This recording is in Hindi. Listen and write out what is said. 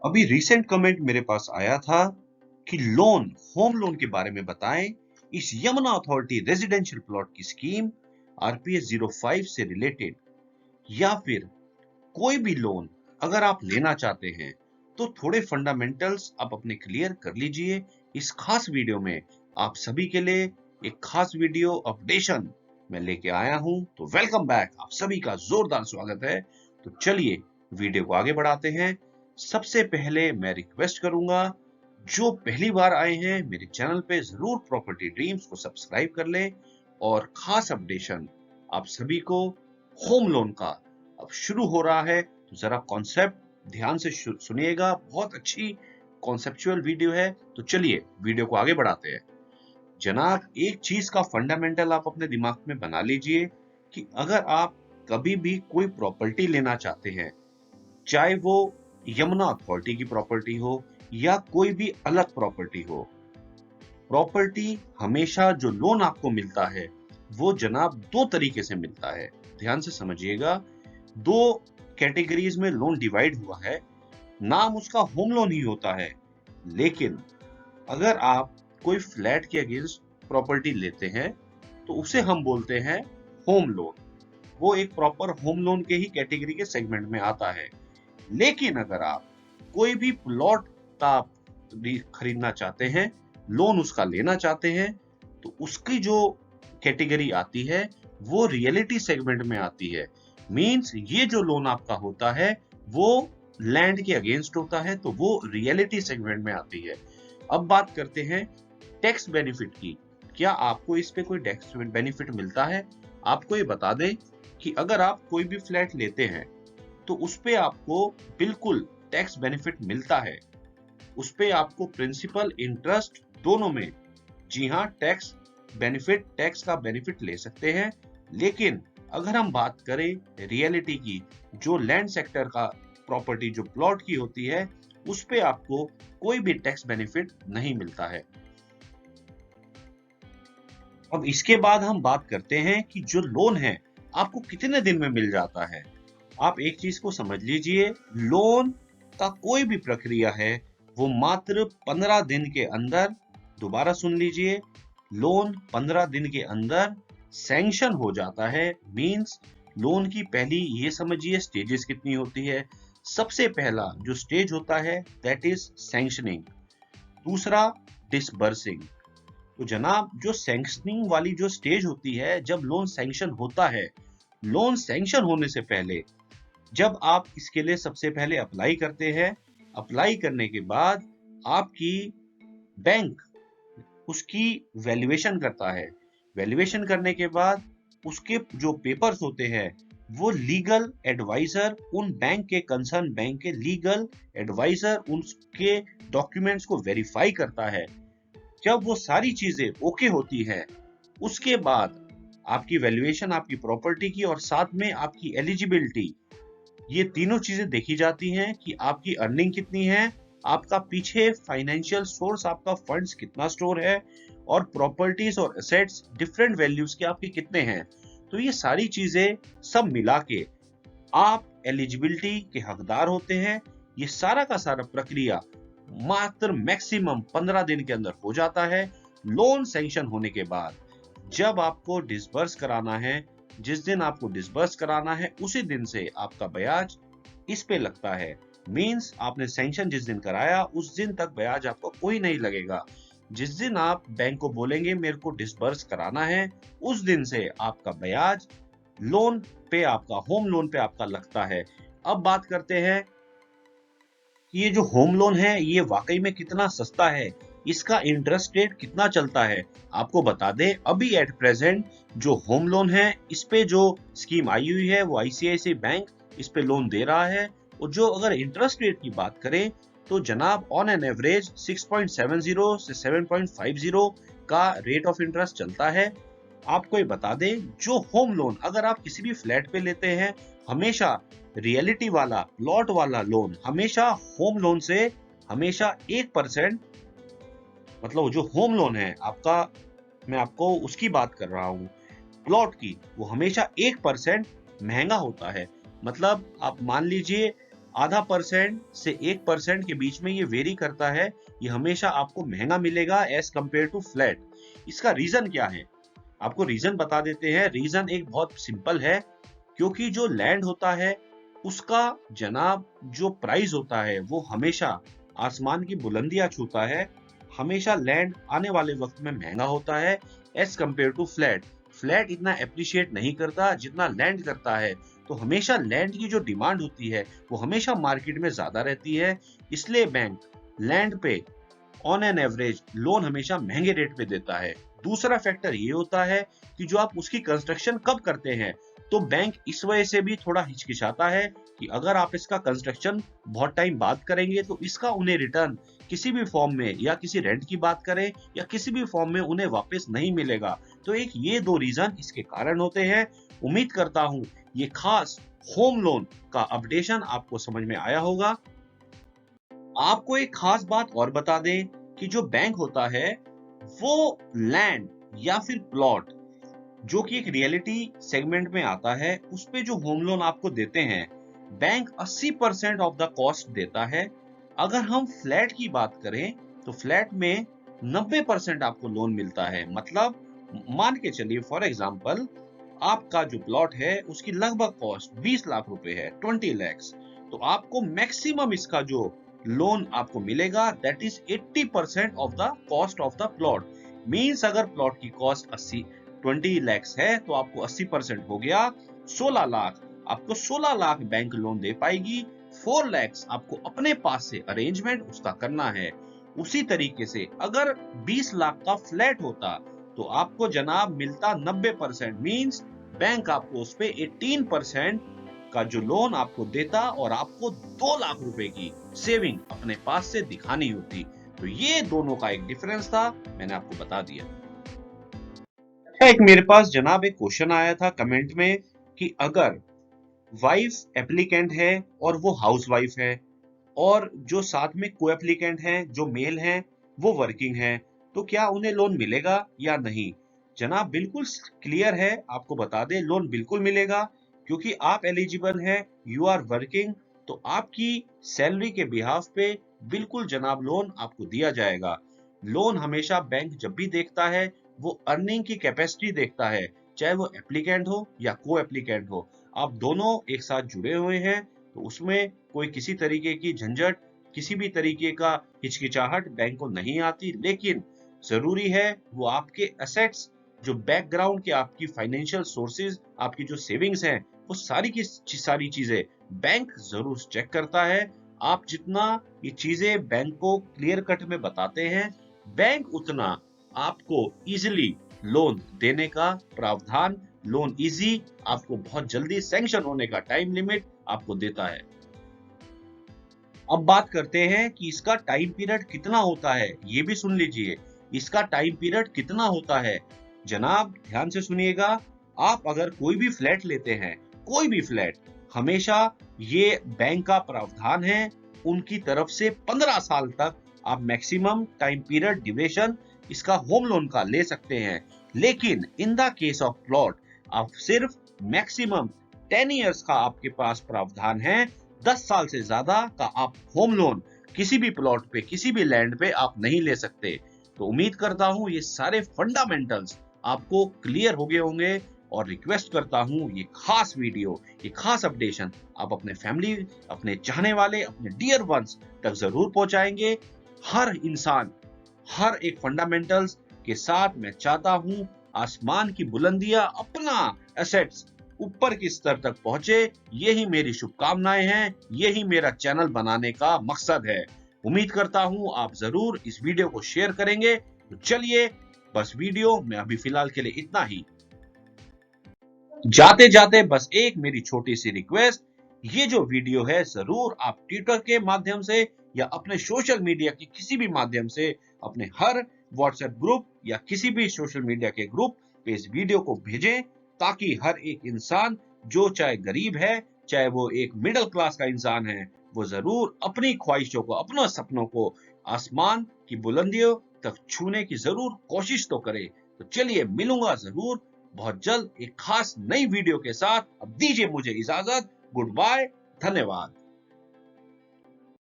अभी रिसेंट कमेंट मेरे पास आया था कि लोन, होम लोन के बारे में बताएं। इस यमुना अथॉरिटी रेजिडेंशियल प्लॉट की स्कीम आरपीएस 05 से रिलेटेड, या फिर कोई भी लोन अगर आप लेना चाहते हैं तो थोड़े फंडामेंटल्स आप अपने क्लियर कर लीजिए। इस खास वीडियो में आप सभी के लिए एक खास वीडियो अपडेशन मैं लेके आया हूं। तो वेलकम बैक, आप सभी का जोरदार स्वागत है। तो चलिए वीडियो को आगे बढ़ाते हैं। सबसे पहले मैं रिक्वेस्ट करूंगा, जो पहली बार आए हैं मेरे चैनल पे, जरूर प्रॉपर्टी ड्रीम्स को सब्सक्राइब कर लें। और खास अपडेशन आप सभी को होम लोन का अब शुरू हो रहा है, तो जरा कॉन्सेप्ट ध्यान से सुनिएगा। बहुत अच्छी कॉन्सेप्चुअल वीडियो है। तो चलिए वीडियो को आगे बढ़ाते हैं। जनाब, एक चीज का फंडामेंटल आप अपने दिमाग में बना लीजिए कि अगर आप कभी भी कोई प्रॉपर्टी लेना चाहते हैं, चाहे वो यमुना अथॉरिटी की प्रॉपर्टी हो या कोई भी अलग प्रॉपर्टी हो, प्रॉपर्टी हमेशा जो लोन आपको मिलता है वो जनाब दो तरीके से मिलता है। ध्यान से समझिएगा, दो कैटेगरीज में लोन डिवाइड हुआ है। नाम उसका होम लोन ही होता है, लेकिन अगर आप कोई फ्लैट के अगेंस्ट प्रॉपर्टी लेते हैं तो उसे हम बोलते हैं होम लोन। वो एक प्रॉपर होम लोन के ही कैटेगरी के सेगमेंट में आता है। लेकिन अगर आप कोई भी प्लॉट का खरीदना चाहते हैं, लोन उसका लेना चाहते हैं, तो उसकी जो कैटेगरी आती है वो रियलिटी सेगमेंट में आती है। मींस ये जो लोन आपका होता है वो लैंड के अगेंस्ट होता है, तो वो रियलिटी सेगमेंट में आती है। अब बात करते हैं टैक्स बेनिफिट की। क्या आपको इस पे कोई टैक्स बेनिफिट मिलता है? आपको ये बता दें कि अगर आप कोई भी फ्लैट लेते हैं तो उस पे आपको बिल्कुल टैक्स बेनिफिट मिलता है। उस पे आपको प्रिंसिपल इंटरेस्ट दोनों में, जी हाँ, टैक्स का बेनिफिट ले सकते हैं। लेकिन अगर हम बात करें रियलिटी की, जो लैंड सेक्टर का प्रॉपर्टी जो प्लॉट की होती है, उस पे आपको कोई भी टैक्स बेनिफिट नहीं मिलता है। अब इसके बाद हम बात करते हैं कि जो लोन है आपको कितने दिन में मिल जाता है। आप एक चीज को समझ लीजिए, लोन का कोई भी प्रक्रिया है वो मात्र 15 दिन के अंदर, दोबारा सुन लीजिए, लोन 15 दिन के अंदर सैंक्शन हो जाता है। मींस लोन की पहली ये समझिए स्टेजेस कितनी होती है। सबसे पहला जो स्टेज होता है दैट इज सैंक्शनिंग, दूसरा डिसबर्सिंग। तो जनाब, जो सैंक्शनिंग वाली जो स्टेज होती है, जब लोन सैंक्शन होता है, लोन सैंक्शन होने से पहले जब आप इसके लिए सबसे पहले अप्लाई करते हैं, अप्लाई करने के बाद आपकी बैंक उसकी वैल्यूएशन करता है। वैल्यूएशन करने के बाद उसके जो पेपर्स होते हैं वो लीगल एडवाइजर, उन बैंक के कंसर्न बैंक के लीगल एडवाइजर उनके डॉक्यूमेंट्स को वेरीफाई करता है। जब वो सारी चीजें ओके होती है, उसके बाद आपकी वैल्यूएशन आपकी प्रॉपर्टी की और साथ में आपकी एलिजिबिलिटी, ये तीनों चीजें देखी जाती हैं कि आपकी अर्निंग कितनी है, आपका पीछे फाइनेंशियल सोर्स, आपका फंड्स कितना स्टोर है, और प्रॉपर्टीज और एसेट्स डिफरेंट वैल्यूज के आपके कितने हैं। तो ये सारी चीजें सब मिला के आप एलिजिबिलिटी के हकदार होते हैं। ये सारा का सारा प्रक्रिया मात्र मैक्सिमम 15 दिन के अंदर हो जाता है। लोन सैंक्शन होने के बाद जब आपको डिसबर्स कराना है, जिस दिन आपको डिसबर्स कराना है उसी दिन से आपका ब्याज इस पे लगता है। मींस आपने सैंक्शन जिस दिन कराया उस दिन तक ब्याज आपको कोई नहीं लगेगा। जिस दिन आप बैंक को बोलेंगे मेरे को डिसबर्स कराना है, उस दिन से आपका ब्याज लोन पे, आपका होम लोन पे आपका लगता है। अब बात करते हैं कि ये जो होम लोन है ये वाकई में कितना सस्ता है, इसका इंटरेस्ट रेट कितना चलता है। आपको बता दें, अभी एट प्रेजेंट जो होम लोन है इस पे जो स्कीम आई हुई है वो आईसीआईसीआई बैंक इस पे लोन दे रहा है। और जो अगर इंटरेस्ट रेट की बात करें तो जनाब ऑन एन एवरेज 6.70 से 7.50 का रेट ऑफ इंटरेस्ट चलता है। आपको ये बता दें, जो होम लोन अगर आप किसी भी फ्लैट पे लेते हैं, हमेशा रियलिटी वाला प्लॉट वाला लोन हमेशा होम लोन से हमेशा 1%, मतलब जो होम लोन है आपका, मैं आपको उसकी बात कर रहा हूँ, प्लॉट की, वो हमेशा 1% महंगा होता है। मतलब आप मान लीजिए 0.5% से 1% के बीच में ये वेरी करता है। ये हमेशा आपको महंगा मिलेगा एज कंपेयर टू फ्लैट। इसका रीजन क्या है, आपको रीजन बता देते हैं। रीजन एक बहुत सिंपल है, क्योंकि जो लैंड होता है उसका जनाब जो प्राइस होता है वो हमेशा आसमान की बुलंदियां छूता है। हमेशा लैंड आने वाले वक्त में महंगा होता है as compare to flat. Flat इतना एप्रिशिएट नहीं करता जितना लैंड करता है। तो हमेशा लैंड की जो डिमांड होती है वो हमेशा मार्केट में ज्यादा रहती है। इसलिए बैंक लैंड पे ऑन एन एवरेज लोन हमेशा महंगे रेट पे देता है। दूसरा फैक्टर ये होता है कि जो आप उसकी कंस्ट्रक्शन कब करते हैं, तो बैंक इस वजह से भी थोड़ा हिचकिचाता है कि अगर आप इसका कंस्ट्रक्शन बहुत टाइम बाद करेंगे तो इसका उन्हें रिटर्न किसी भी फॉर्म में, या किसी रेंट की बात करें या किसी भी फॉर्म में, उन्हें वापस नहीं मिलेगा। तो एक ये दो रीजन इसके कारण होते हैं। उम्मीद करता हूं ये खास होम लोन का अपडेशन आपको समझ में आया होगा। आपको एक खास बात और बता दें कि जो बैंक होता है वो लैंड या फिर प्लॉट जो कि एक रियलिटी सेगमेंट में आता है, उस पे जो होम लोन आपको देते हैं बैंक 80% ऑफ द कॉस्ट देता है। अगर हम फ्लैट की बात करें तो फ्लैट में 90% आपको लोन मिलता है। मतलब मान के चलिए फॉर एग्जांपल आपका जो प्लॉट है उसकी लगभग कॉस्ट 20 लाख रुपए है, 20 लैक्स। तो आपको मैक्सिमम इसका जो लोन आपको मिलेगा that is 80% of the cost of the plot. Means अगर प्लॉट की कॉस्ट 20 लैक्स है तो आपको 80% हो गया 16 लाख। आपको 16 लाख बैंक लोन दे पाएगी। 4 लैक्स आपको अपने पास से अरेंजमेंट उसका करना है। उसी तरीके से अगर 20 लाख का फ्लैट होता तो आपको जनाब मिलता 90%। मींस बैंक आपको उस पे 18% का जो लोन आपको देता और आपको 2 लाख रुपए की सेविंग अपने पास से दिखानी होती। तो ये दोनों का एक डिफरेंस था, मैंने आपको बता दिया। एक मेरे पास जनाब एक क्वेश्चन आया था कमेंट में कि अगर वाइफ एप्लीकेंट है और वो हाउस वाइफ है और जो साथ में को एप्लीकेंट है जो मेल है वो वर्किंग है, तो क्या उन्हें लोन मिलेगा या नहीं। जनाब बिल्कुल क्लियर है, आपको बता दें लोन बिल्कुल मिलेगा, क्योंकि आप एलिजिबल हैं, यू आर वर्किंग। तो आपकी सैलरी के बिहाफ पे बिल्कुल जनाब लोन आपको दिया जाएगा। लोन हमेशा बैंक जब भी देखता है वो अर्निंग की कैपेसिटी देखता है, चाहे वो एप्लीकेंट हो या को एप्लीकेंट हो। आप दोनों एक साथ जुड़े हुए हैं तो उसमें कोई किसी तरीके की झंझट, किसी भी तरीके का हिचकिचाहट बैंक को नहीं आती। लेकिन जरूरी है वो आपके एसेट्स, जो बैकग्राउंड के आपकी फाइनेंशियल सोर्सेज, आपकी जो सेविंग्स हैं, वो सारी की सारी चीजें बैंक जरूर चेक करता है। आप जितना ये चीजें बैंक को क्लियर कट में बताते हैं, बैंक उतना आपको इजीली लोन देने का प्रावधान, लोन इजी आपको बहुत जल्दी सैंक्शन होने का टाइम लिमिट आपको देता है। अब बात करते हैं कि इसका टाइम पीरियड कितना होता है। ये भी सुन लीजिए, इसका टाइम पीरियड कितना होता है। जनाब ध्यान से सुनिएगा, आप अगर कोई भी फ्लैट लेते हैं, कोई भी फ्लैट, हमेशा ये बैंक का प्रावधान है उनकी तरफ से 15 साल तक आप मैक्सिमम टाइम पीरियड ड्यूरेशन इसका होम लोन का ले सकते हैं। लेकिन in the case of plot आप सिर्फ मैक्सिमम 10 इयर्स का आपके पास प्रावधान है। 10 साल से ज्यादा का आप होम लोन किसी भी प्लॉट पे, किसी भी लैंड पे आप नहीं ले सकते। तो उम्मीद करता हूं ये सारे फंडामेंटल्स आपको क्लियर हो गए होंगे, और रिक्वेस्ट करता हूं ये खास वीडियो, ये खास अपडेशन आप अपने फैमिली, अपने चाहने वाले, अपने डियर वंस तक जरूर पहुंचाएंगे। हर इंसान हर एक फंडामेंटल्स के साथ मैं चाहता हूं आसमान की बुलंदियां, अपना एसेट्स ऊपर की स्तर तक पहुंचे। यही मेरी शुभकामनाएं हैं, यही मेरा चैनल बनाने का मकसद है। उम्मीद करता हूं आप जरूर इस वीडियो को शेयर करेंगे। तो चलिए बस वीडियो में अभी फिलहाल के लिए इतना ही। जाते जाते बस एक मेरी छोटी सी रिक्वेस्ट, ये जो वीडियो है जरूर आप ट्विटर के माध्यम से या अपने सोशल मीडिया के किसी भी माध्यम से अपने हर व्हाट्सएप ग्रुप या किसी भी सोशल मीडिया के ग्रुप पे इस वीडियो को भेजें, ताकि हर एक इंसान जो चाहे गरीब है, चाहे वो एक मिडिल क्लास का इंसान है, वो जरूर अपनी ख्वाहिशों को, अपने सपनों को आसमान की बुलंदियों तक छूने की जरूर कोशिश तो करे। तो चलिए मिलूंगा जरूर बहुत जल्द एक खास नई वीडियो के साथ। अब दीजिए मुझे इजाजत। गुड बाय, धन्यवाद।